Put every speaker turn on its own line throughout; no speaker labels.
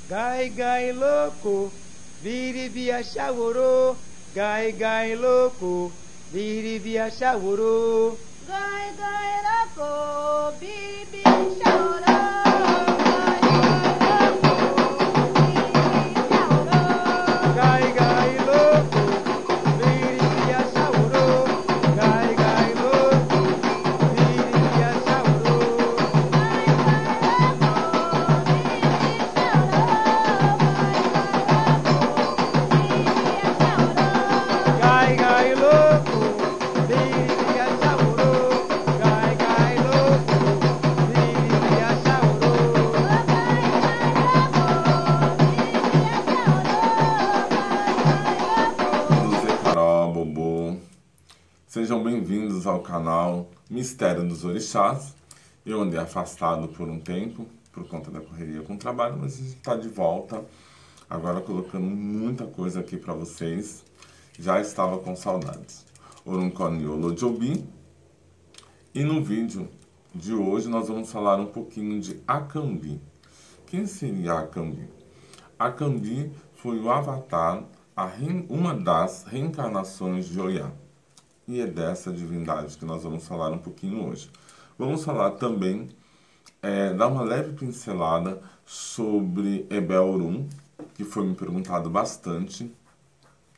gai gai louco, biribia chagorô, gai gai louco, biribia chagorô.
Gai gai louco, biribia chagorô.
Gai gai louco, biribia chagorô, gai gai louco, biribia chagorô. Gai gai louco, biribia chagorô, gai gai louco, biribia chagorô.
Zé Carol, Bobô. Sejam bem-vindos ao canal Mistério dos Orixás. Eu andei afastado por um tempo, por conta da correria com o trabalho, mas a gente está de volta, agora colocando muita coisa aqui para vocês. Já estava com saudades. Orunkoni Olojobi. E no vídeo de hoje nós vamos falar um pouquinho de Akambi. Quem seria Akambi? Akambi foi o avatar, uma das reencarnações de Oiá. E é dessa divindade que nós vamos falar um pouquinho hoje. Vamos falar também, dar uma leve pincelada sobre Ebel-Orum, que foi me perguntado bastante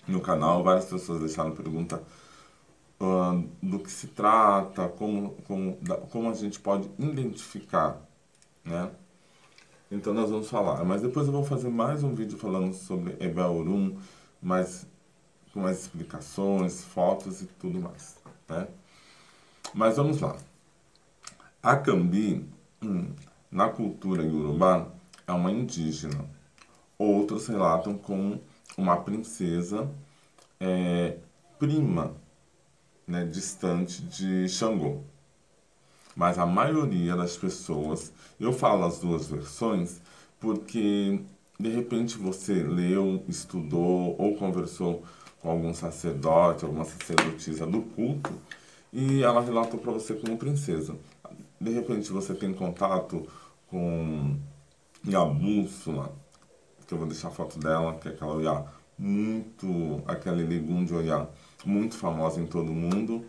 no canal. Várias pessoas deixaram pergunta do que se trata, como a gente pode identificar, né? Então nós vamos falar, mas depois eu vou fazer mais um vídeo falando sobre Ebel-Orum, com mais explicações, fotos e tudo mais, né? Mas vamos lá. Akambi, na cultura iorubá, é uma indígena. Outros relatam como uma princesa prima, né, distante de Xangô. Mas a maioria das pessoas, eu falo as duas versões, porque de repente você leu, estudou ou conversou com algum sacerdote, alguma sacerdotisa do culto, e ela relatou para você como princesa. De repente você tem contato com Yabússula, que eu vou deixar a foto dela, que é aquela Oiá aquela Ilegum de Oiá, muito famosa em todo mundo,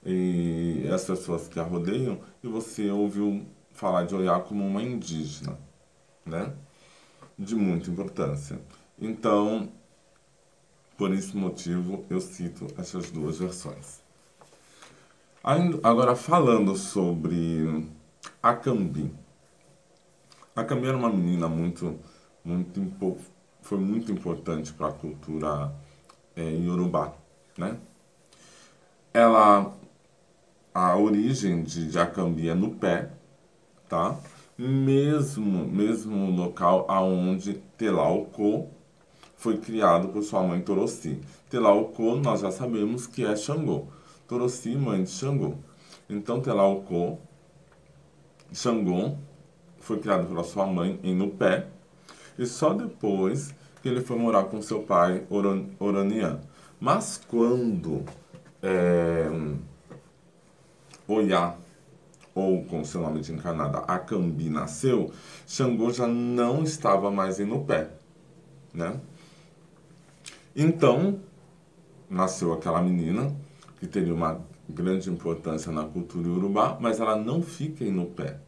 e as pessoas que a rodeiam, e você ouviu falar de Oiá como uma indígena, né? De muita importância. Então, por esse motivo, eu cito essas duas versões. Agora, falando sobre Akambi. Akambi era uma menina foi muito importante para a cultura iorubá, né? A origem de Akambi é no pé, tá? Mesmo local aonde Telaukô foi criado por sua mãe Torossi. Telaukô nós já sabemos que é Xangô. Torossi, mãe de Xangô. Então Telaukô, Xangô, foi criado pela sua mãe em Nupé, e só depois que ele foi morar com seu pai Oranian. Mas quando Oiá, ou com seu nome de encarnada, Akambi, nasceu, Xangô já não estava mais em Nupé, né? Então, nasceu aquela menina, que teria uma grande importância na cultura iorubá, mas ela não fica em Nupé.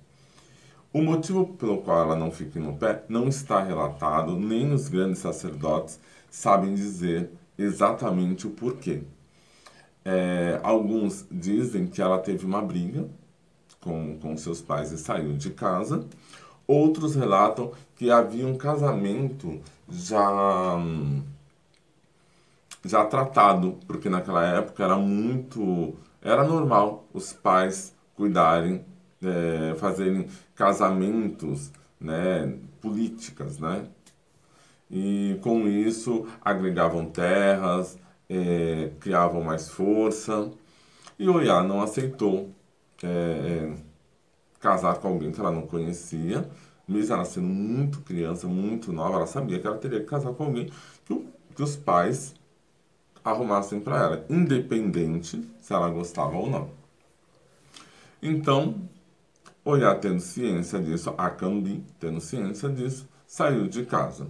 O motivo pelo qual ela não fica em Nupé não está relatado, nem os grandes sacerdotes sabem dizer exatamente o porquê. Alguns dizem que ela teve uma briga com seus pais e saiu de casa. Outros relatam que havia um casamento já tratado, porque naquela época era normal os pais cuidarem, fazerem casamentos, né, políticas, né? E com isso agregavam terras, criavam mais força. E Oiá não aceitou casar com alguém que ela não conhecia, mesmo ela sendo muito criança, muito nova, ela sabia que ela teria que casar com alguém que os pais arrumassem para ela, independente se ela gostava ou não. Então, Oiá tendo ciência disso, Akambi tendo ciência disso, saiu de casa.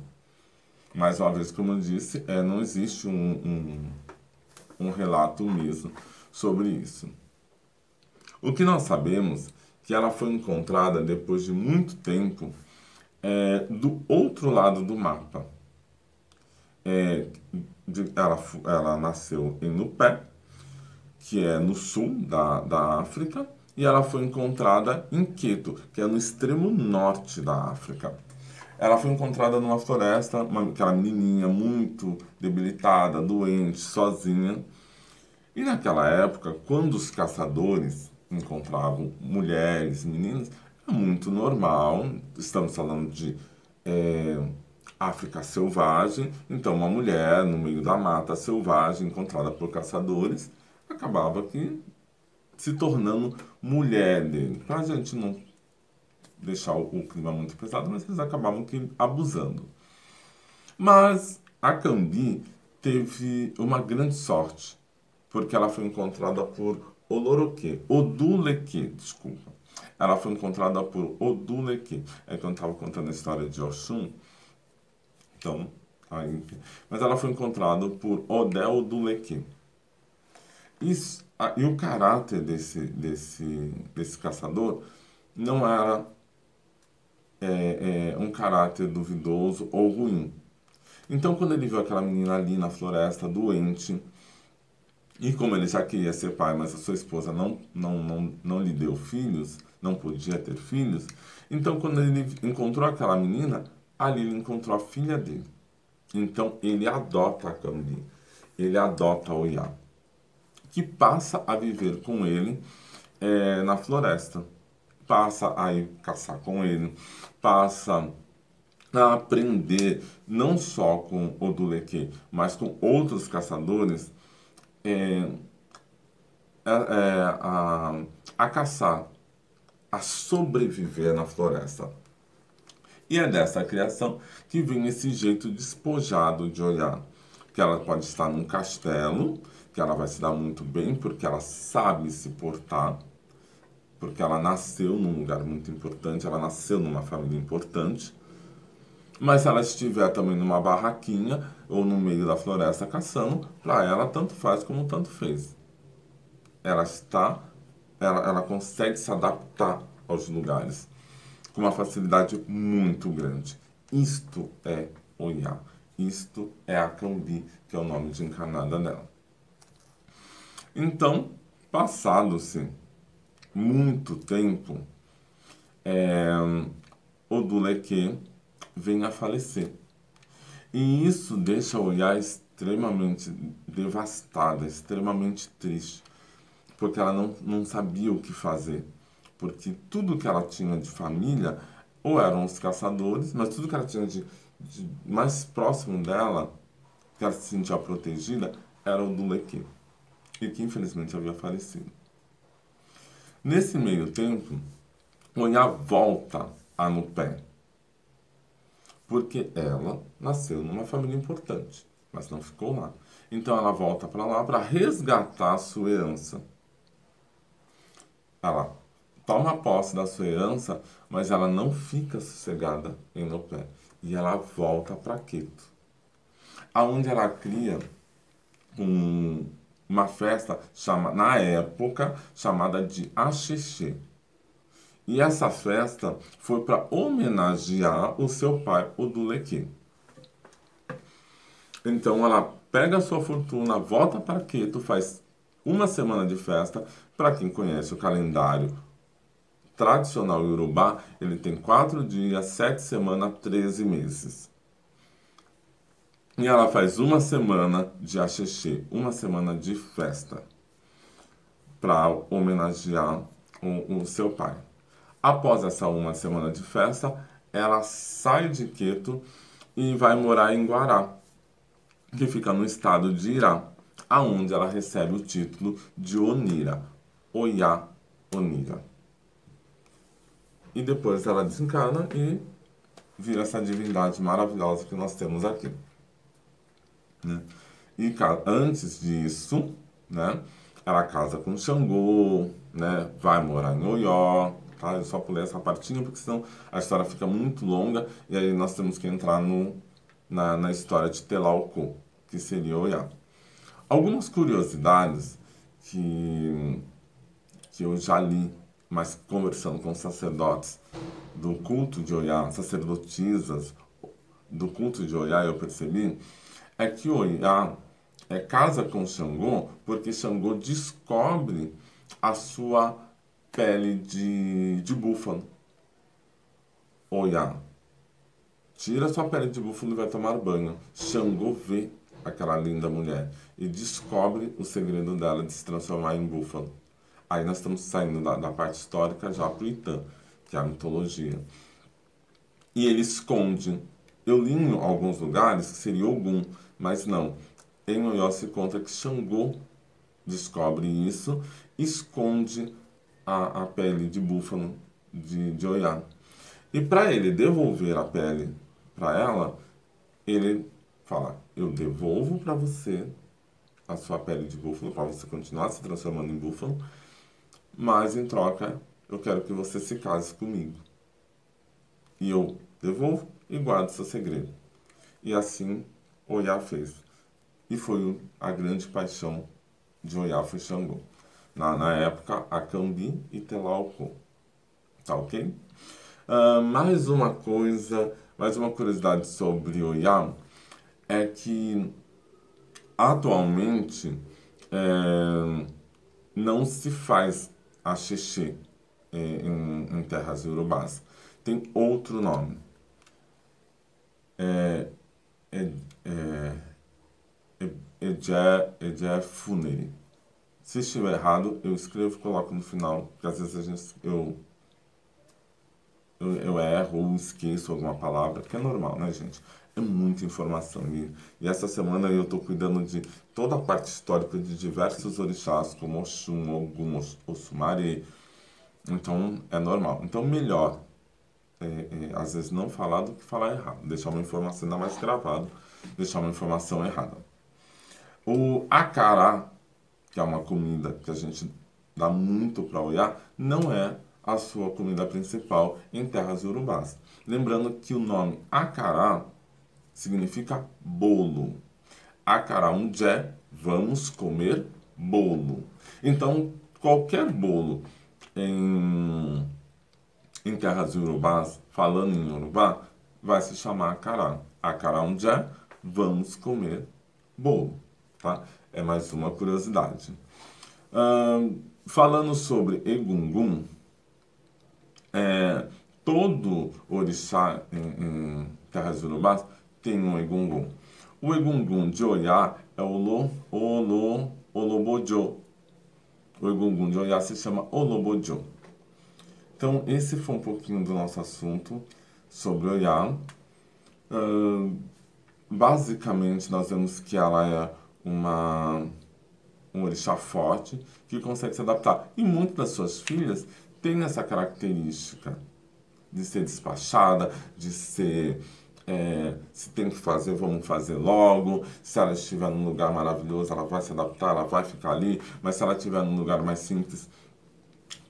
Mais uma vez, como eu disse, não existe um relato mesmo sobre isso. O que nós sabemos é que ela foi encontrada depois de muito tempo do outro lado do mapa. Ela nasceu em Nupé, que é no sul da África, e ela foi encontrada em Queto, que é no extremo norte da África. Ela foi encontrada numa floresta, aquela menininha muito debilitada, doente, sozinha. E naquela época, quando os caçadores encontravam mulheres, meninas, era muito normal. Estamos falando de África selvagem. Então, uma mulher no meio da mata selvagem, encontrada por caçadores, acabava se tornando mulher dele. Para a gente não deixar o clima muito pesado, mas eles acabavam abusando. Mas a Cambi teve uma grande sorte, porque ela foi encontrada por Oduleque, desculpa. Ela foi encontrada por Oduleque. É que eu estava contando a história de Oxum. Então, mas ela foi encontrada por Oduleque. E o caráter desse caçador não era um caráter duvidoso ou ruim. Então, quando ele viu aquela menina ali na floresta, doente, e como ele já queria ser pai, mas a sua esposa não lhe deu filhos, não podia ter filhos, então quando ele encontrou aquela menina, ali ele encontrou a filha dele. Então, ele adota a Cambi, ele adota a Oiá, que passa a viver com ele na floresta. Passa a ir caçar com ele, passa a aprender não só com Oduleque, mas com outros caçadores a caçar, a sobreviver na floresta. E é dessa criação que vem esse jeito despojado de olhar, que ela pode estar num castelo, que ela vai se dar muito bem porque ela sabe se portar, porque ela nasceu num lugar muito importante, ela nasceu numa família importante. Mas se ela estiver também numa barraquinha ou no meio da floresta caçando, para ela tanto faz como tanto fez. Ela consegue se adaptar aos lugares com uma facilidade muito grande. Isto é Oiá. Isto é a Cambi, que é o nome de encarnada dela. Então, passado-se muito tempo, Oduleque vem a falecer. E isso deixa a Oiá extremamente devastada, extremamente triste, porque ela não sabia o que fazer. Porque tudo que ela tinha de família, ou eram os caçadores, mas tudo que ela tinha de mais próximo dela, que ela se sentia protegida, era o Oduleque, e que infelizmente havia falecido. Nesse meio tempo, Oiá volta a Nupé, porque ela nasceu numa família importante, mas não ficou lá. Então ela volta para lá para resgatar a sua herança. Ela toma posse da sua herança, mas ela não fica sossegada em Nupé. E ela volta para Queto, aonde ela cria uma festa, na época, chamada de Axixê. E essa festa foi para homenagear o seu pai, Oduleque. Então ela pega a sua fortuna, volta para Queto, faz uma semana de festa. Para quem conhece o calendário tradicional iorubá, ele tem 4 dias, 7 semanas, 13 meses. E ela faz uma semana de axixê, uma semana de festa, para homenagear o seu pai. Após essa uma semana de festa, ela sai de Queto e vai morar em Guará, que fica no estado de Irá, aonde ela recebe o título de Onira, Oiá Onira. E depois ela desencarna e vira essa divindade maravilhosa que nós temos aqui. Né? E antes disso, né, ela casa com Xangô, né, vai morar em Oió, tá? Eu só pulei essa partinha porque senão a história fica muito longa e aí nós temos que entrar na história de Telauco, que seria Oiá. Algumas curiosidades que eu já li, mas conversando com sacerdotes do culto de Oiá, sacerdotisas do culto de Oiá, eu percebi, é que Oiá casa com Xangô porque Xangô descobre a sua pele de búfalo. Oiá tira sua pele de búfalo e vai tomar banho. Xangô vê aquela linda mulher e descobre o segredo dela de se transformar em búfalo. Aí nós estamos saindo da parte histórica já para o Itã, que é a mitologia. E ele esconde. Eu li em alguns lugares que seria Ogum, mas não. Em Oió se conta que Xangô descobre isso, esconde a pele de búfalo de Oiá. E para ele devolver a pele para ela, ele fala: eu devolvo para você a sua pele de búfalo, para você continuar se transformando em búfalo, mas em troca eu quero que você se case comigo. E eu devolvo e guardo seu segredo. E assim Oiá fez. E foi a grande paixão de Oiá foi Xangô. Na época, Acambi e Telauco. Tá ok? Mais uma coisa, mais uma curiosidade sobre Oiá é que atualmente não se faz axixê em terras iorubás. Tem outro nome. Ejé Funeri. Se estiver errado, eu escrevo e coloco no final, porque às vezes eu erro ou esqueço alguma palavra, que é normal, né, gente? É muita informação. E essa semana eu estou cuidando de toda a parte histórica de diversos orixás, como Oxum, Ogum, Oxumaré. Então, é normal. Então, melhor, às vezes, não falar do que falar errado. Deixar uma informação ainda mais gravada, deixar uma informação errada. O acará, que é uma comida que a gente dá muito para Oiá, não é a sua comida principal em terras iorubás. Lembrando que o nome acará significa bolo. Acará um jé, vamos comer bolo. Então, qualquer bolo em terras iorubás, falando em iorubá, vai se chamar acará. Acará um jé, vamos comer bolo. Tá? É mais uma curiosidade. Falando sobre Egungun, todo orixá em terras iorubás tem um Egungun. O Egungun de Oiá é o Olobojô. O Egungun de Oiá se chama Olobojô. Então, esse foi um pouquinho do nosso assunto sobre Oiá. Basicamente, nós vemos que ela é um orixá forte que consegue se adaptar. E muitas das suas filhas têm essa característica de ser despachada, de ser se tem que fazer, vamos fazer logo. Se ela estiver num lugar maravilhoso, ela vai se adaptar, ela vai ficar ali. Mas se ela estiver num lugar mais simples,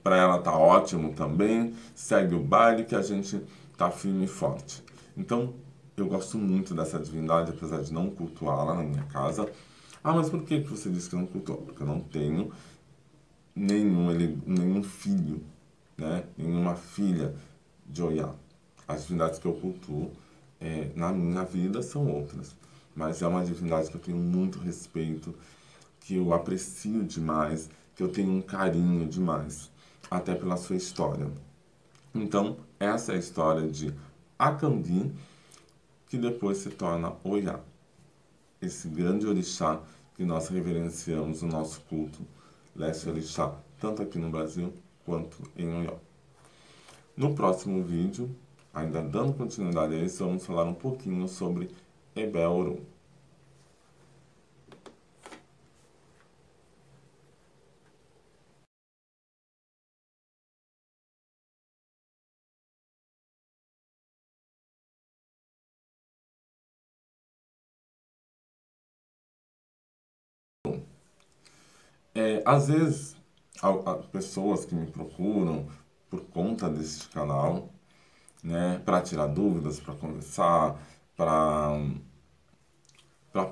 para ela tá ótimo também. Segue o baile que a gente tá firme e forte. Então, eu gosto muito dessa divindade, apesar de não cultuá-la na minha casa. Ah, mas por que você disse que não cultua? Porque eu não tenho nenhum filho, né? Nenhuma filha de Oiá. As divindades que eu cultuo na minha vida são outras. Mas é uma divindade que eu tenho muito respeito, que eu aprecio demais, que eu tenho um carinho demais, até pela sua história. Então, essa é a história de Acambi, que depois se torna Oiá. Esse grande orixá que nós reverenciamos no nosso culto, Leste Orixá, tanto aqui no Brasil quanto em Oió. No próximo vídeo, ainda dando continuidade a isso, vamos falar um pouquinho sobre Ebé-Oru. Às vezes, pessoas que me procuram por conta desse canal, né? Para tirar dúvidas, para conversar, para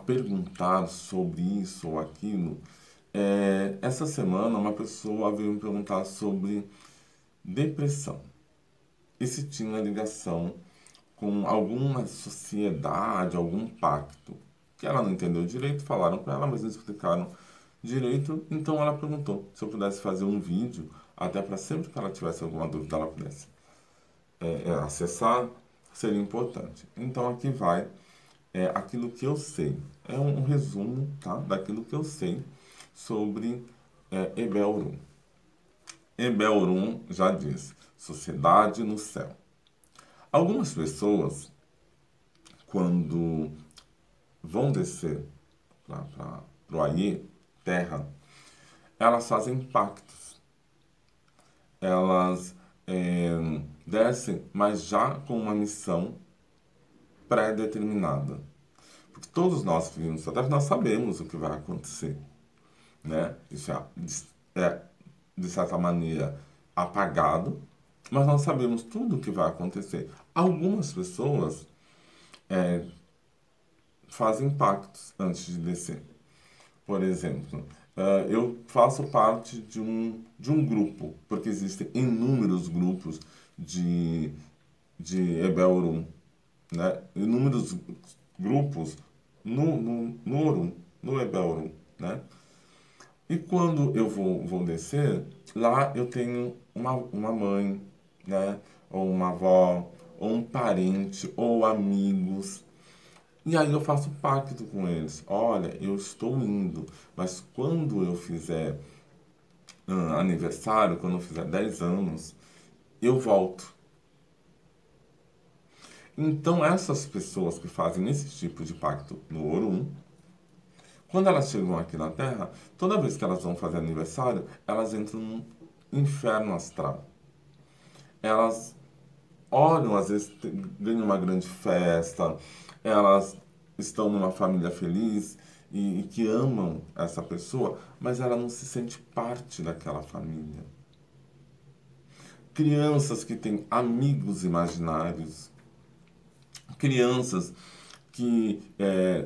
perguntar sobre isso ou aquilo. Essa semana uma pessoa veio me perguntar sobre depressão e se tinha ligação com alguma sociedade, algum pacto. Que ela não entendeu direito, falaram para ela, mas não explicaram direito. Então ela perguntou se eu pudesse fazer um vídeo, até para sempre que ela tivesse alguma dúvida, ela pudesse acessar, seria importante. Então aqui vai aquilo que eu sei. É um resumo, tá, daquilo que eu sei sobre Ebel-Urum. Ebel-Urum já diz, sociedade no céu. Algumas pessoas, quando vão descer para o Aie, terra, elas fazem pactos. Elas descem, mas já com uma missão pré-determinada. Porque todos nós que vivemos na Terra, nós sabemos o que vai acontecer. Né? Isso é, de certa maneira, apagado, mas nós sabemos tudo o que vai acontecer. Algumas pessoas fazem pactos antes de descer. Por exemplo, eu faço parte de um grupo, porque existem inúmeros grupos de Ebel-Urum, né? Inúmeros grupos no Urum, no Ebel-Urum, né? E quando eu vou descer, lá eu tenho uma mãe, né? Ou uma avó, ou um parente, ou amigos. E aí eu faço pacto com eles. Olha, eu estou indo, mas quando eu fizer aniversário, quando eu fizer 10 anos, eu volto. Então essas pessoas que fazem esse tipo de pacto no Urum, quando elas chegam aqui na Terra, toda vez que elas vão fazer aniversário, elas entram num inferno astral. Elas olham, às vezes ganham uma grande festa, elas estão numa família feliz e que amam essa pessoa, mas ela não se sente parte daquela família. Crianças que têm amigos imaginários, crianças que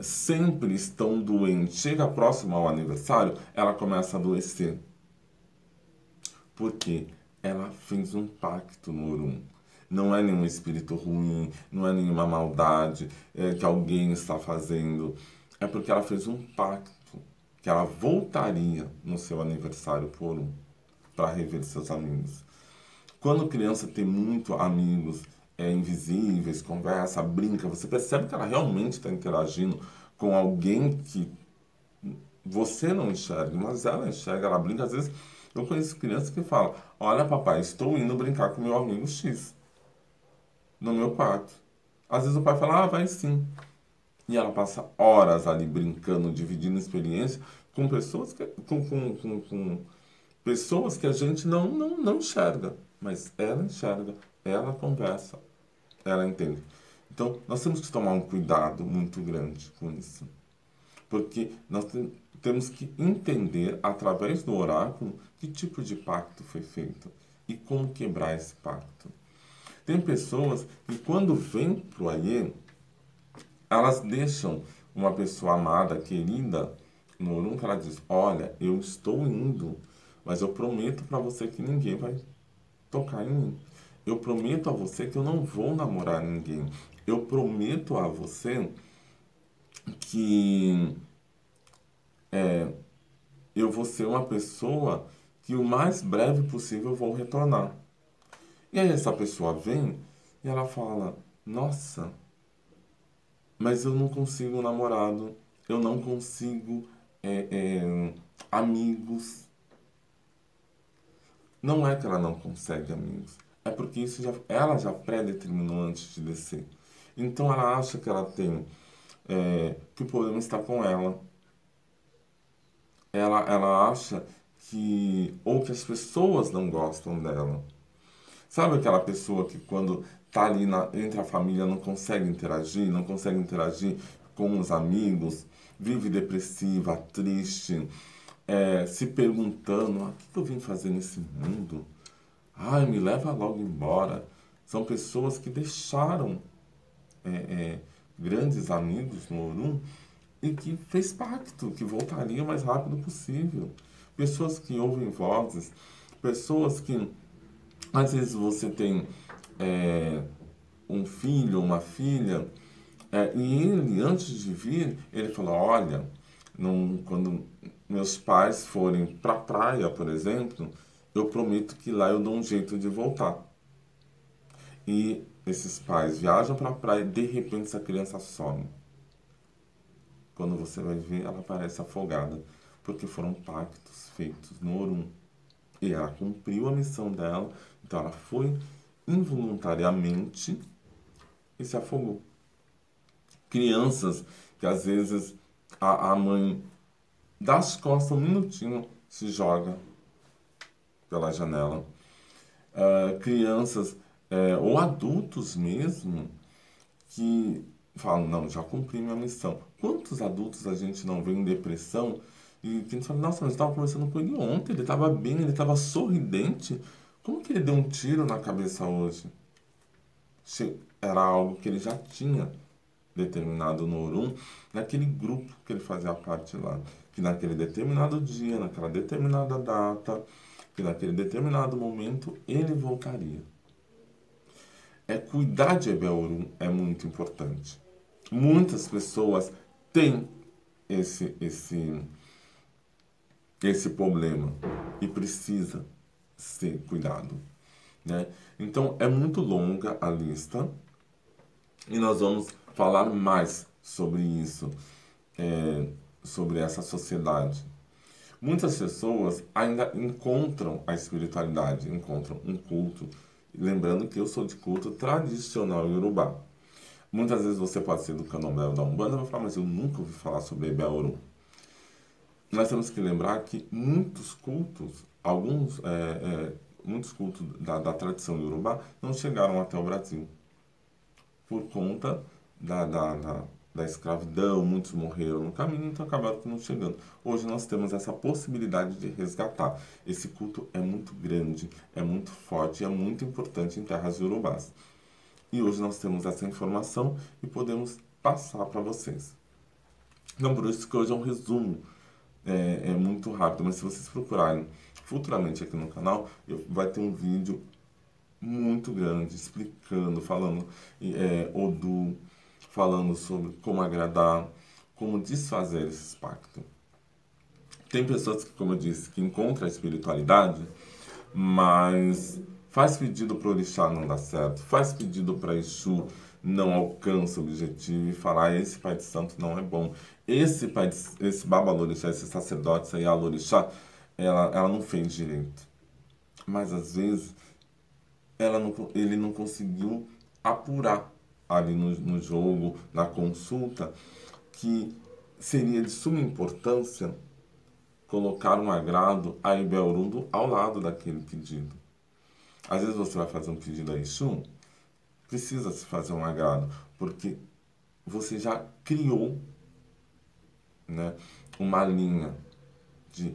sempre estão doentes, chega próximo ao aniversário, ela começa a adoecer. Porque ela fez um pacto no Urum. Não é nenhum espírito ruim, não é nenhuma maldade que alguém está fazendo. É porque ela fez um pacto que ela voltaria no seu aniversário por Urum para rever seus amigos. Quando criança tem muito amigos invisíveis, conversa, brinca, você percebe que ela realmente está interagindo com alguém que você não enxerga, mas ela enxerga, ela brinca. Às vezes eu conheço crianças que falam: olha, papai, estou indo brincar com meu amigo X no meu quarto. Às vezes o pai fala: ah, vai sim. E ela passa horas ali brincando, dividindo experiência com pessoas com pessoas que a gente não enxerga. Mas ela enxerga, ela conversa, ela entende. Então, nós temos que tomar um cuidado muito grande com isso. Porque nós temos que entender, através do oráculo, que tipo de pacto foi feito e como quebrar esse pacto. Tem pessoas que, quando vêm para o Aie, elas deixam uma pessoa amada, querida, no Urum, que ela diz: olha, eu estou indo, mas eu prometo para você que ninguém vai tocar em mim. Eu prometo a você que eu não vou namorar ninguém. Eu prometo a você que eu vou ser uma pessoa que o mais breve possível eu vou retornar. E aí essa pessoa vem e ela fala: nossa, mas eu não consigo um namorado, eu não consigo amigos. Não é que ela não consegue amigos, é porque isso ela já pré-determinou antes de descer. Então ela acha que ela tem, que o problema está com ela. Ela acha ou que as pessoas não gostam dela. Sabe aquela pessoa que quando está ali entre a família não consegue interagir com os amigos, vive depressiva, triste, se perguntando: o que eu vim fazer nesse mundo? Ai, me leva logo embora. São pessoas que deixaram grandes amigos no Orum e que fez pacto, que voltaria o mais rápido possível. Pessoas que ouvem vozes, pessoas que, às vezes, você tem um filho ou uma filha, e ele, antes de vir, ele falou, olha, quando meus pais forem para a praia, por exemplo, eu prometo que lá eu dou um jeito de voltar. E esses pais viajam para a praia e, de repente, essa criança some. Quando você vai ver, ela aparece afogada, porque foram pactos feitos no Orum. E ela cumpriu a missão dela, então ela foi involuntariamente e se afogou. Crianças que às vezes a mãe dá as costas um minutinho, se joga pela janela. Crianças ou adultos mesmo que falam, não, já cumpri minha missão. Quantos adultos a gente não vê em depressão e que a gente fala, nossa, mas eu estava conversando com ele ontem, ele estava bem, ele estava sorridente. Como que ele deu um tiro na cabeça hoje? Era algo que ele já tinha determinado no Orum, naquele grupo que ele fazia parte lá. Que naquele determinado dia, naquela determinada data, que naquele determinado momento ele voltaria. Cuidar de Ebé-Orum é muito importante. Muitas pessoas têm esse problema e precisa ser cuidado, né? Então, é muito longa a lista e nós vamos falar mais sobre isso, sobre essa sociedade. Muitas pessoas ainda encontram a espiritualidade, encontram um culto. Lembrando que eu sou de culto tradicional iorubá. Muitas vezes você pode ser do candomblé ou da Umbanda e vai falar, mas eu nunca ouvi falar sobre Ebé-Orum. Nós temos que lembrar que muitos cultos, muitos cultos da tradição iorubá não chegaram até o Brasil. Por conta da escravidão, muitos morreram no caminho, então acabaram não chegando. Hoje nós temos essa possibilidade de resgatar. Esse culto é muito grande, é muito forte e é muito importante em terras iorubás. E hoje nós temos essa informação e podemos passar para vocês. Então, por isso que hoje é um resumo, é muito rápido, mas se vocês procurarem futuramente aqui no canal, vai ter um vídeo muito grande, explicando, falando Odu, falando sobre como agradar, como desfazer esses pactos. Tem pessoas que, como eu disse, que encontram a espiritualidade, mas faz pedido para o orixá, não dá certo, faz pedido para Exu, não alcança o objetivo e fala, esse pai de santo não é bom. Esse babalorixá, esse sacerdote, essa yalorixá, ela não fez direito. Mas às vezes ele não conseguiu apurar ali no jogo, na consulta, que seria de suma importância colocar um agrado a Ebé-Orum ao lado daquele pedido. Às vezes você vai fazer um pedido a Exu, precisa se fazer um agrado, porque você já criou, né, uma linha de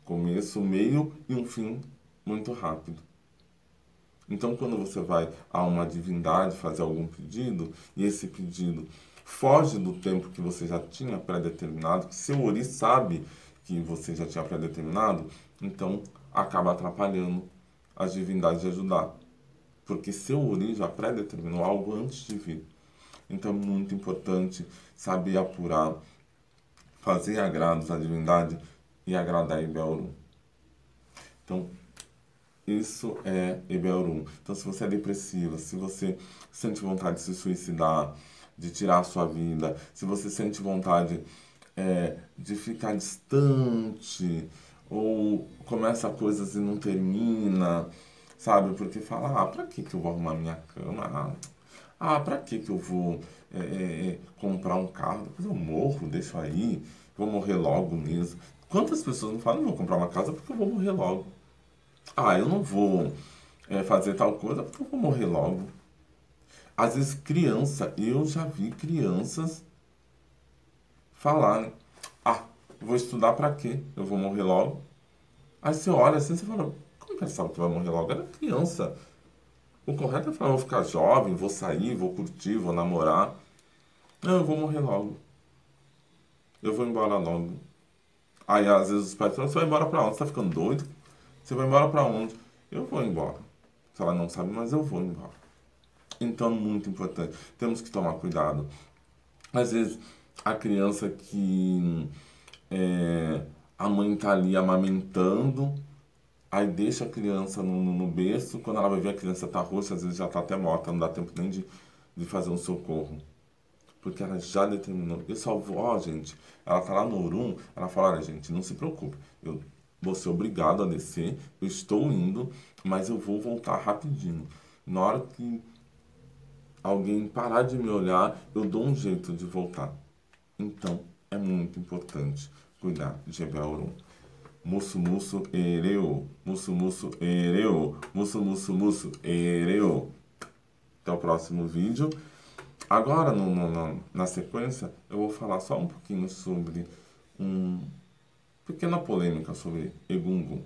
começo, meio e um fim muito rápido. Então, quando você vai a uma divindade fazer algum pedido, e esse pedido foge do tempo que você já tinha pré-determinado, que seu ori sabe que você já tinha pré-determinado, então acaba atrapalhando as divindades de ajudar. Porque seu ori já pré-determinou algo antes de vir. Então, é muito importante saber apurar, fazer agrados à divindade e agradar a Ebé-Orum. Então, isso é Ebé-Orum. Então, se você é depressiva, se você sente vontade de se suicidar, de tirar a sua vida, se você sente vontade de ficar distante, ou começa coisas e não termina, sabe? Porque fala, pra que eu vou arrumar minha cama? Pra que eu vou comprar um carro? Depois eu morro, deixo aí, vou morrer logo mesmo. Quantas pessoas não falam, não vou comprar uma casa porque eu vou morrer logo? Eu não vou fazer tal coisa porque eu vou morrer logo. Às vezes criança, eu já vi crianças falarem, vou estudar pra quê? Eu vou morrer logo. Aí você olha assim, você fala, como quero saber que vai morrer logo. Era criança. O correto é falar, vou ficar jovem, vou sair, vou curtir, vou namorar. Não, eu vou morrer logo. Eu vou embora logo. Aí, às vezes, os pais falam, você vai embora pra onde? Você tá ficando doido? Você vai embora pra onde? Eu vou embora. Se ela não sabe, mas eu vou embora. Então, é muito importante. Temos que tomar cuidado. Às vezes, a criança que a mãe tá ali amamentando, aí deixa a criança no berço, quando ela vai ver a criança tá roxa, às vezes já tá até morta, não dá tempo nem de fazer um socorro. Porque ela já determinou. Eu só vou, ó, gente, ela tá lá no Urum, ela fala, olha, gente, não se preocupe, eu vou ser obrigado a descer, eu estou indo, mas eu vou voltar rapidinho. Na hora que alguém parar de me olhar, eu dou um jeito de voltar. Então, é muito importante cuidar de Urum. Musso, musso, ereu. Musso, musso, ereu. Musso, musso, musso, ereu. Até o próximo vídeo. Agora, na sequência, eu vou falar só um pouquinho sobre uma pequena polêmica sobre Egungun.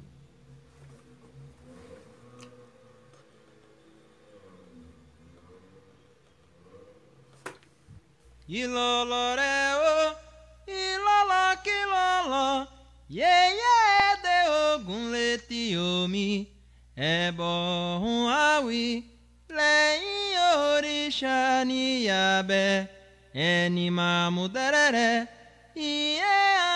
Iloloreo, ilolo kilolo, ye de ogun leti omi, ebo awi, leyin orisha ni yabe, eni mamu derere, iye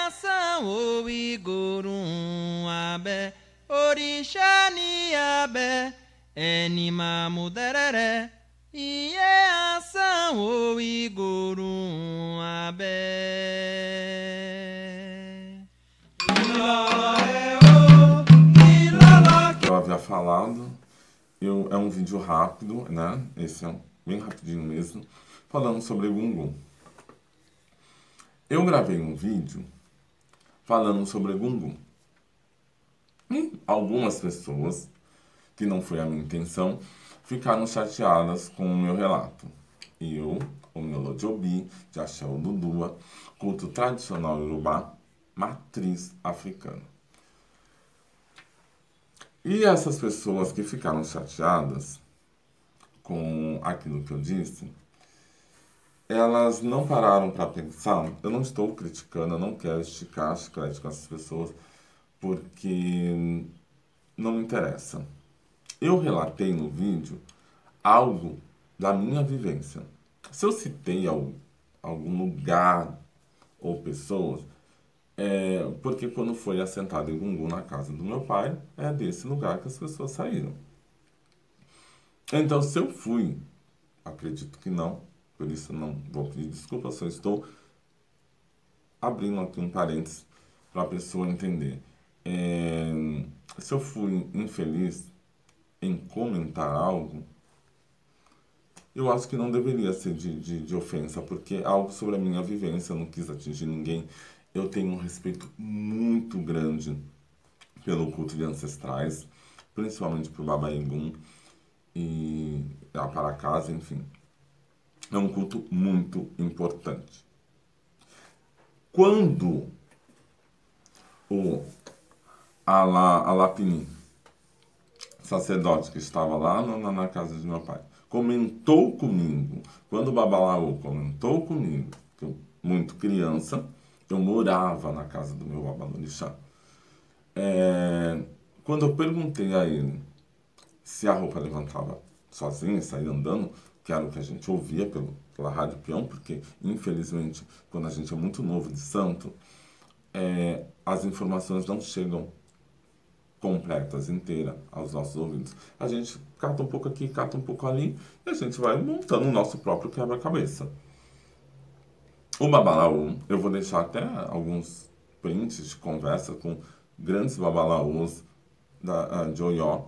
asan owi gorun abe, orisha ni yabe, eni mamu derere, iye asan o igorun abẹ.
Eu havia falado, é um vídeo rápido, né? Esse é bem rapidinho mesmo, falando sobre Egungun. Eu gravei um vídeo falando sobre Egungun. E algumas pessoas, que não foi a minha intenção, ficaram chateadas com o meu relato. Eu, o Melodiobi, de Axé Odudua, culto tradicional Yorubá, matriz africana. E essas pessoas que ficaram chateadas com aquilo que eu disse, elas não pararam para pensar. Eu não estou criticando, eu não quero esticar chiclete com essas pessoas, porque não me interessa. Eu relatei no vídeo algo da minha vivência. Se eu citei algum lugar ou pessoas, porque quando foi assentado Egungun na casa do meu pai, é desse lugar que as pessoas saíram. Então, se eu fui, acredito que não, por isso não vou pedir desculpa, só estou abrindo aqui um parênteses para a pessoa entender. Se eu fui infeliz em comentar algo, eu acho que não deveria ser de ofensa, porque é algo sobre a minha vivência, eu não quis atingir ninguém. Eu tenho um respeito muito grande pelo culto de ancestrais, principalmente por Baba Egun e a Paracasa, enfim. É um culto muito importante. Quando o Alapini, sacerdote que estava lá na casa de meu pai, comentou comigo, quando o Babalaô comentou comigo, que eu, muito criança, eu morava na casa do meu Babalorixá. Quando eu perguntei a ele se a roupa levantava sozinha e saía andando, que era o que a gente ouvia pela Rádio Peão, porque, infelizmente, quando a gente é muito novo de santo, as informações não chegam completas, inteiras, aos nossos ouvidos. A gente cata um pouco aqui, cata um pouco ali, e a gente vai montando o nosso próprio quebra-cabeça. O Babalaô, eu vou deixar até alguns prints de conversa com grandes babalaôs de Oió.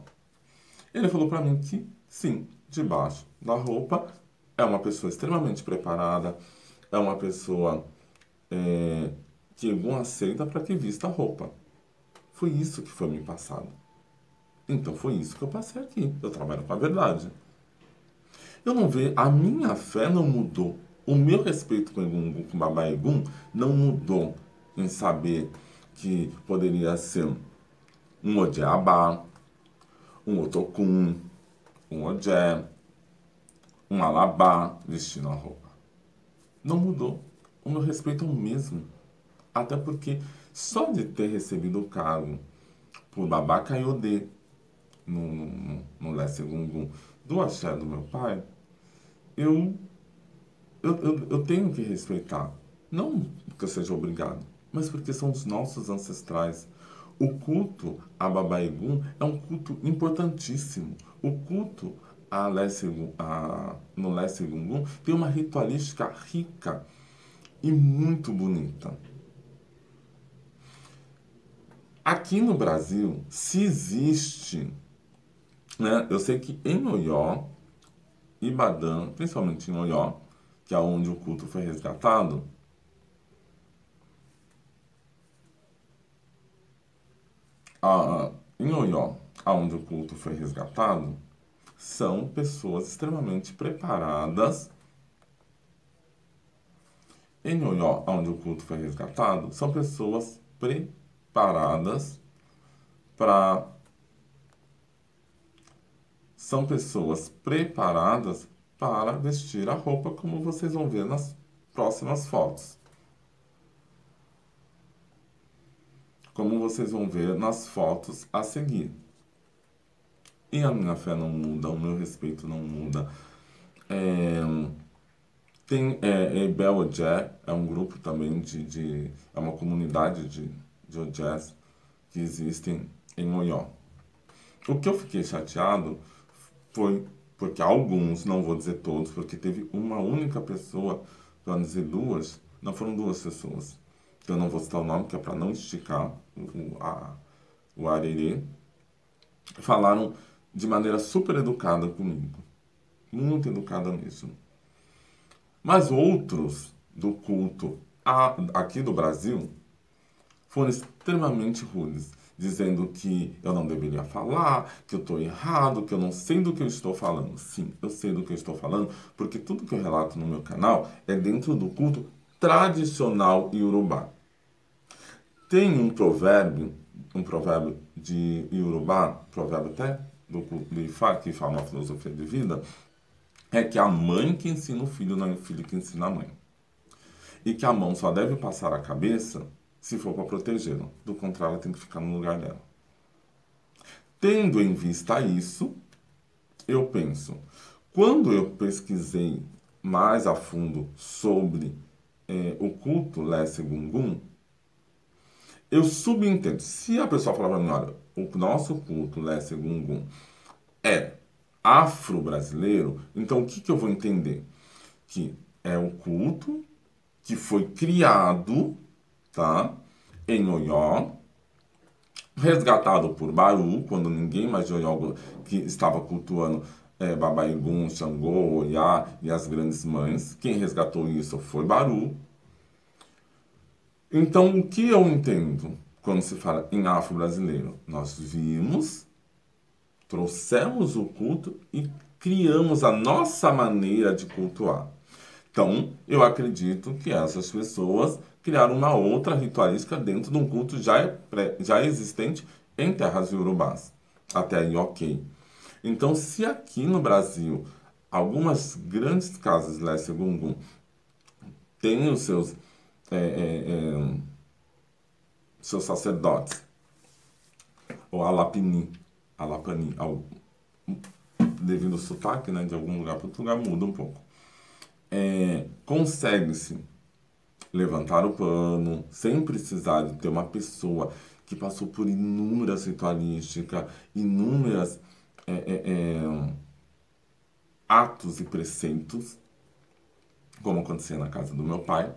Ele falou para mim que, sim, debaixo da roupa é uma pessoa extremamente preparada, é uma pessoa que Egun aceita para que vista a roupa. Foi isso que foi me passado. Então foi isso que eu passei aqui. Eu trabalho com a verdade. Eu não vejo, a minha fé não mudou. O meu respeito com Egungun, com Baba Egun, não mudou em saber que poderia ser um Odiabá, um otocum, um ojé, um alabá vestindo a roupa. Não mudou. O meu respeito é o mesmo. Até porque só de ter recebido o cargo por Babá Kayodê no Leste Gungun do axé do meu pai, eu tenho que respeitar. Não porque eu seja obrigado, mas porque são os nossos ancestrais. O culto a Babá Egum é um culto importantíssimo. O culto no Leste Gungun tem uma ritualística rica e muito bonita. Aqui no Brasil, se existe, né? Eu sei que em Oió, Ibadã, principalmente em Oió, que é onde o culto foi resgatado, em Oió, onde o culto foi resgatado, são pessoas extremamente preparadas. Em Oió, onde o culto foi resgatado, são pessoas preparadas para vestir a roupa, como vocês vão ver nas próximas fotos. Como vocês vão ver nas fotos a seguir. E a minha fé não muda, o meu respeito não muda. Tem Ebel Ojé, é um grupo também é uma comunidade de ojés que existem em Oió. O que eu fiquei chateado foi porque alguns, não vou dizer todos, porque teve uma única pessoa, para não dizer duas, não foram duas pessoas. Eu não vou citar o nome, que é para não esticar o arerê. Falaram de maneira super educada comigo. Muito educada mesmo. Mas outros do culto aqui do Brasil foram extremamente rudes, dizendo que eu não deveria falar, que eu estou errado, que eu não sei do que eu estou falando. Sim, eu sei do que eu estou falando, porque tudo que eu relato no meu canal é dentro do culto tradicional iorubá. Tem um provérbio de iorubá, provérbio até do culto de Ifá, que fala uma filosofia de vida, é que a mãe que ensina o filho não é o filho que ensina a mãe. E que a mão só deve passar a cabeça se for para protegê-la. Do contrário, ela tem que ficar no lugar dela. Tendo em vista isso, eu penso, quando eu pesquisei mais a fundo sobre o culto Leste Gungun, eu subentendo. Se a pessoa falar para mim, olha, o nosso culto Leste Gungun é afro-brasileiro, então o que eu vou entender? Que é um culto que foi criado, tá, em Oió, resgatado por Baru, quando ninguém mais de Oió que estava cultuando Babá Egum, Xangô, Oiá e as grandes mães. Quem resgatou isso foi Baru. Então, o que eu entendo quando se fala em afro-brasileiro? Nós trouxemos o culto e criamos a nossa maneira de cultuar. Então, eu acredito que essas pessoas criaram uma outra ritualística dentro de um culto já existente em terras iorubás. Até aí, ok. Então, se aqui no Brasil, algumas grandes casas de Leste Gungun têm os seus sacerdotes, ou alapani, devido ao sotaque, né, de algum lugar para outro lugar, muda um pouco. Consegue-se levantar o pano sem precisar de ter uma pessoa que passou por inúmeras ritualísticas, inúmeras atos e preceitos, como acontecia na casa do meu pai,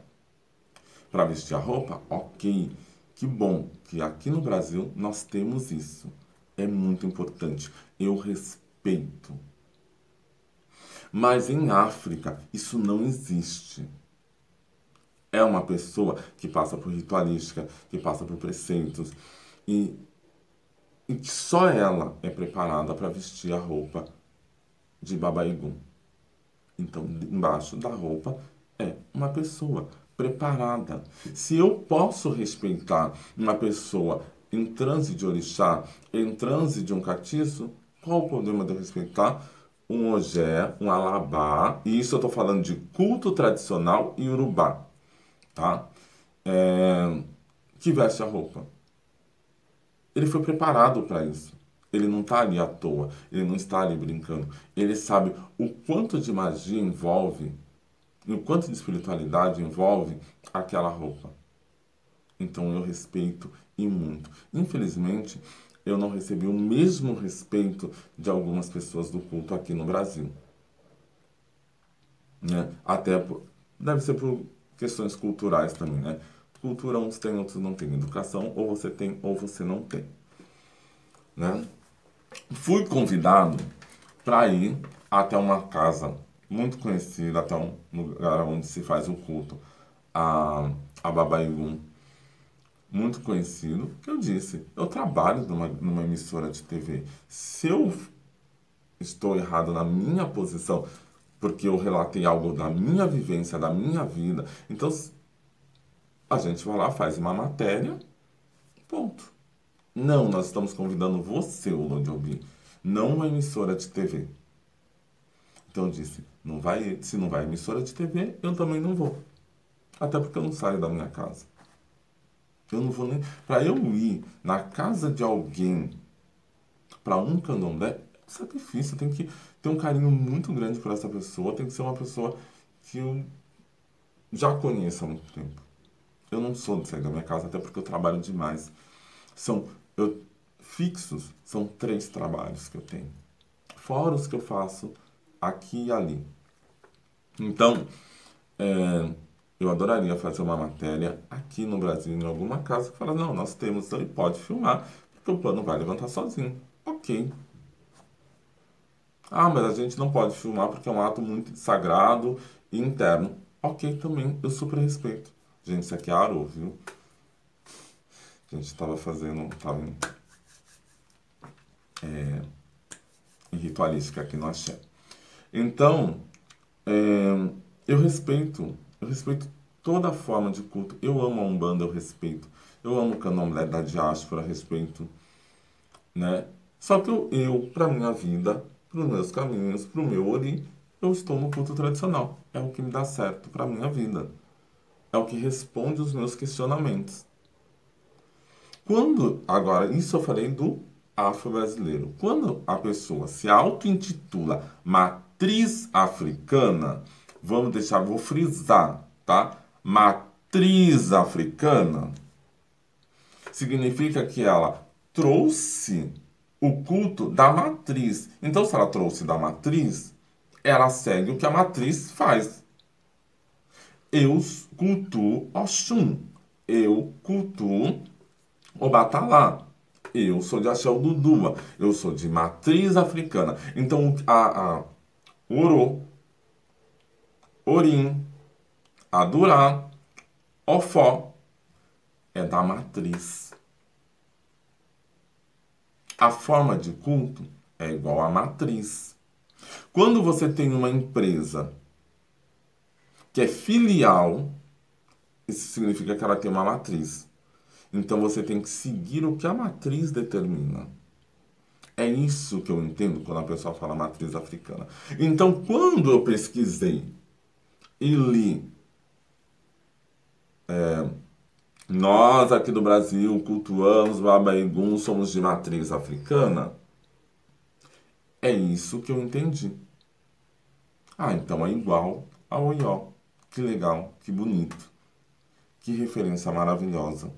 para vestir a roupa. Ok, que bom que aqui no Brasil nós temos isso. É muito importante. Eu respeito. Mas em África, isso não existe. É uma pessoa que passa por ritualística, que passa por preceitos, e que só ela é preparada para vestir a roupa de Babá Egum. Então, embaixo da roupa é uma pessoa preparada. Se eu posso respeitar uma pessoa em transe de orixá, em transe de um catiço, Qual o problema de eu respeitar um ogé, um alabá, e isso eu estou falando de culto tradicional e urubá, tá? Que veste a roupa. Ele foi preparado para isso. Ele não está ali à toa, ele não está ali brincando. Ele sabe o quanto de magia envolve e o quanto de espiritualidade envolve aquela roupa. Então eu respeito e muito. Infelizmente, eu não recebi o mesmo respeito de algumas pessoas do culto aqui no Brasil. Né? Deve ser por questões culturais também, né? Cultura uns tem, outros não tem. Educação, ou você tem, ou você não tem. Né? Fui convidado para ir até uma casa muito conhecida, até um lugar onde se faz o culto, a Babaigun, muito conhecido, que eu disse, eu trabalho numa emissora de TV. Se eu estou errado na minha posição, porque eu relatei algo da minha vivência, da minha vida, então a gente vai lá, faz uma matéria, ponto. Não, nós estamos convidando você, o Lodiobi, não uma emissora de TV. Então eu disse, se não vai emissora de TV, eu também não vou. Até porque eu não saio da minha casa. Eu não vou nem... Para eu ir na casa de alguém, para um candomblé, é um sacrifício. Tem que ter um carinho muito grande por essa pessoa. Tem que ser uma pessoa que eu já conheço há muito tempo. Eu não sou de sair da minha casa, até porque eu trabalho demais. Fixos, são 3 trabalhos que eu tenho. Fora os que eu faço aqui e ali. Então, eu adoraria fazer uma matéria aqui no Brasil, em alguma casa, que fala, não, nós temos, então ele pode filmar, porque o plano vai levantar sozinho. Ok. Ah, mas a gente não pode filmar porque é um ato muito sagrado e interno. Ok, também, eu super respeito. Gente, isso aqui é Aro, viu? A gente estava em ritualística aqui no Axé. Então, eu respeito toda forma de culto. Eu amo a Umbanda, eu respeito. Eu amo o Candomblé da diáspora, respeito. Né? Só que eu para minha vida, para os meus caminhos, para o meu ori, eu estou no culto tradicional. É o que me dá certo para minha vida. É o que responde os meus questionamentos. Agora, isso eu falei do afro-brasileiro. Quando a pessoa se auto-intitula matriz africana, vou frisar, tá? Matriz africana significa que ela trouxe o culto da matriz. Então, se ela trouxe da matriz, ela segue o que a matriz faz. Eu cultuo Oxum. Eu cultuo Obatalá. Eu sou de Axé Dudua. Eu sou de matriz africana. Então, Oro, Orim, Adurá, Ofó é da matriz. A forma de culto é igual à matriz. Quando você tem uma empresa que é filial, isso significa que ela tem uma matriz. Então você tem que seguir o que a matriz determina. É isso que eu entendo quando a pessoa fala matriz africana. Então, quando eu pesquisei e li, nós aqui do Brasil cultuamos Babaigun, somos de matriz africana, é isso que eu entendi. Ah, então é igual ao Oió. Que legal, que bonito. Que referência maravilhosa.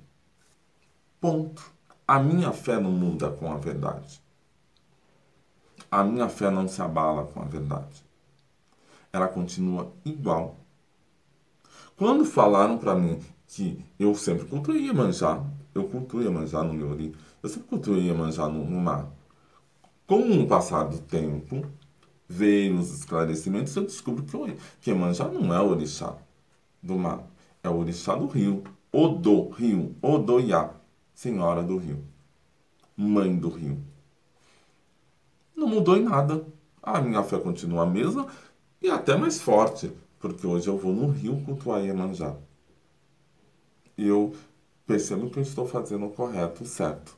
Ponto. A minha fé não muda com a verdade. A minha fé não se abala com a verdade. Ela continua igual. Quando falaram para mim que eu sempre cultuei Iemanjá, eu cultuo Iemanjá no meu ori, eu sempre cultuei Iemanjá no mar. Com o passar do tempo, veio os esclarecimentos, eu descubro que Iemanjá não é o orixá do mar, é o orixá do rio, Odo, rio, Odoiá, senhora do rio, mãe do rio. Não mudou em nada. A minha fé continua a mesma e até mais forte, porque hoje eu vou no rio cultuar Iemanjá. E eu percebo que eu estou fazendo o correto, o certo.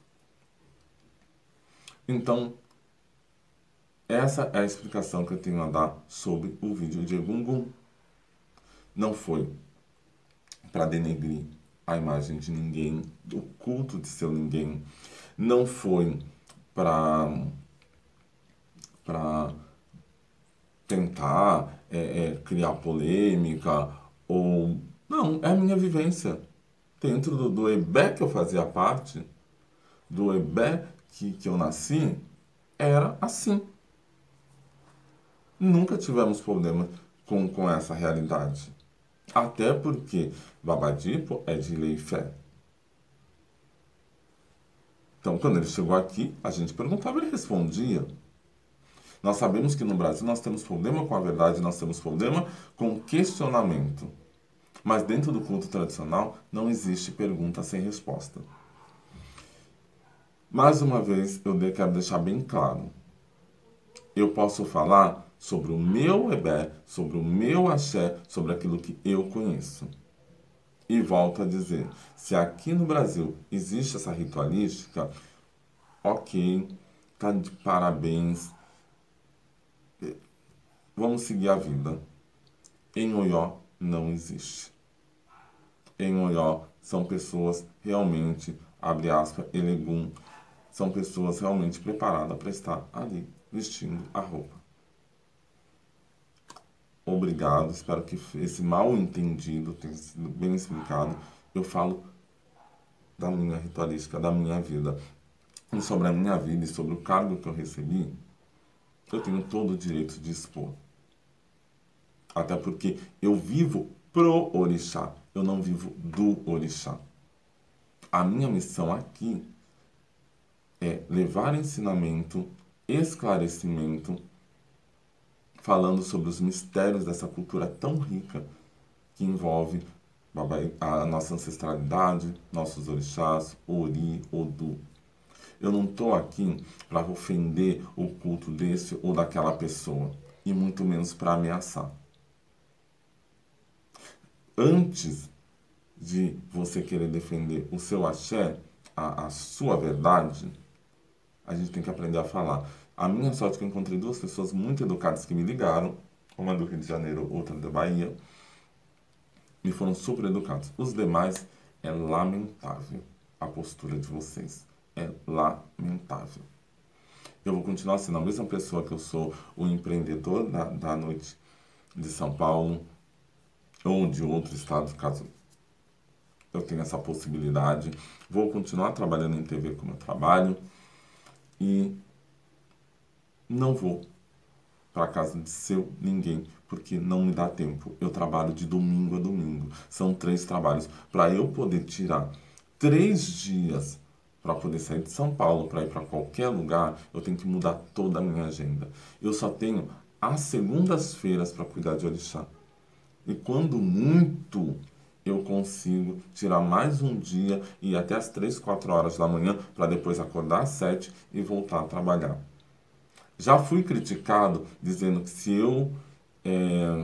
Então, Essa é a explicação que eu tenho a dar sobre o vídeo de Egungun. Não foi para denegrir a imagem de ninguém, o culto de seu ninguém. Não foi para tentar criar polêmica ou... Não, é a minha vivência. Dentro do EBE que eu fazia parte, do EBE que eu nasci, era assim. Nunca tivemos problema com essa realidade. Até porque Babadipo é de lei e fé. Então, quando ele chegou aqui, a gente perguntava e ele respondia. Nós sabemos que no Brasil nós temos problema com a verdade, nós temos problema com o questionamento. Mas dentro do culto tradicional não existe pergunta sem resposta. Mais uma vez, eu quero deixar bem claro. Eu posso falar sobre o meu EBE, sobre o meu axé, sobre aquilo que eu conheço. E volto a dizer, se aqui no Brasil existe essa ritualística, ok, tá de parabéns, vamos seguir a vida. Em Oió não existe. Em Oió são pessoas realmente, abre aspas, elegum, são pessoas realmente preparadas para estar ali, vestindo a roupa. Obrigado, espero que esse mal entendido tenha sido bem explicado. Eu falo da minha ritualística, da minha vida. E sobre a minha vida e sobre o cargo que eu recebi, eu tenho todo o direito de expor. Até porque eu vivo pro orixá, eu não vivo do orixá. A minha missão aqui é levar ensinamento, esclarecimento, falando sobre os mistérios dessa cultura tão rica que envolve a nossa ancestralidade, nossos orixás, Ori, Odu. Eu não estou aqui para ofender o culto desse ou daquela pessoa, e muito menos para ameaçar. Antes de você querer defender o seu axé, a sua verdade, a gente tem que aprender a falar. A minha sorte é que eu encontrei duas pessoas muito educadas que me ligaram, uma do Rio de Janeiro, outra da Bahia, e foram super educados. Os demais, é lamentável a postura de vocês. É lamentável. Eu vou continuar sendo a mesma pessoa que eu sou, o empreendedor da noite de São Paulo, ou de outro estado, caso eu tenha essa possibilidade. Vou continuar trabalhando em TV como eu trabalho. E não vou para casa de seu ninguém, porque não me dá tempo. Eu trabalho de domingo a domingo. São 3 trabalhos. Para eu poder tirar 3 dias para poder sair de São Paulo, para ir para qualquer lugar, eu tenho que mudar toda a minha agenda. Eu só tenho as segundas-feiras para cuidar de orixá. E quando muito, eu consigo tirar mais um dia e ir até as 3, 4 horas da manhã para depois acordar às 7 e voltar a trabalhar. Já fui criticado dizendo que se eu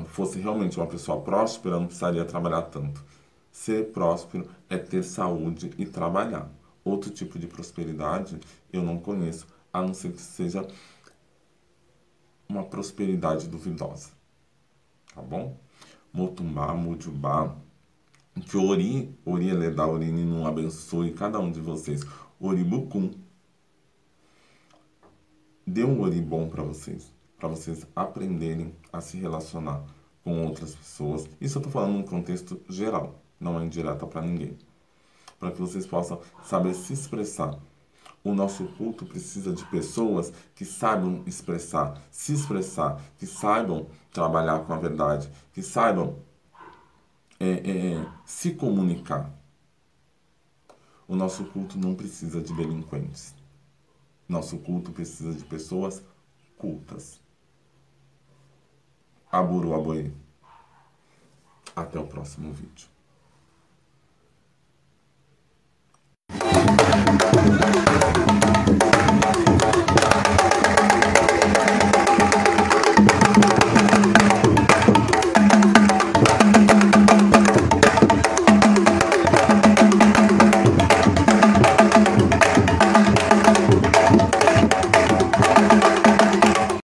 fosse realmente uma pessoa próspera, eu não precisaria trabalhar tanto. Ser próspero é ter saúde e trabalhar. Outro tipo de prosperidade eu não conheço, a não ser que seja uma prosperidade duvidosa. Tá bom? Motumbá, Mujubá, que Ori Eledá, Ori não abençoe cada um de vocês. Oribucum. Dê um Ori bom para vocês aprenderem a se relacionar com outras pessoas. Isso eu estou falando num contexto geral, não é indireta para ninguém. Para que vocês possam saber se expressar. O nosso culto precisa de pessoas que saibam expressar, se expressar, que saibam trabalhar com a verdade, que saibam se comunicar. O nosso culto não precisa de delinquentes. Nosso culto precisa de pessoas cultas. Aburu Aboê. Até o próximo vídeo.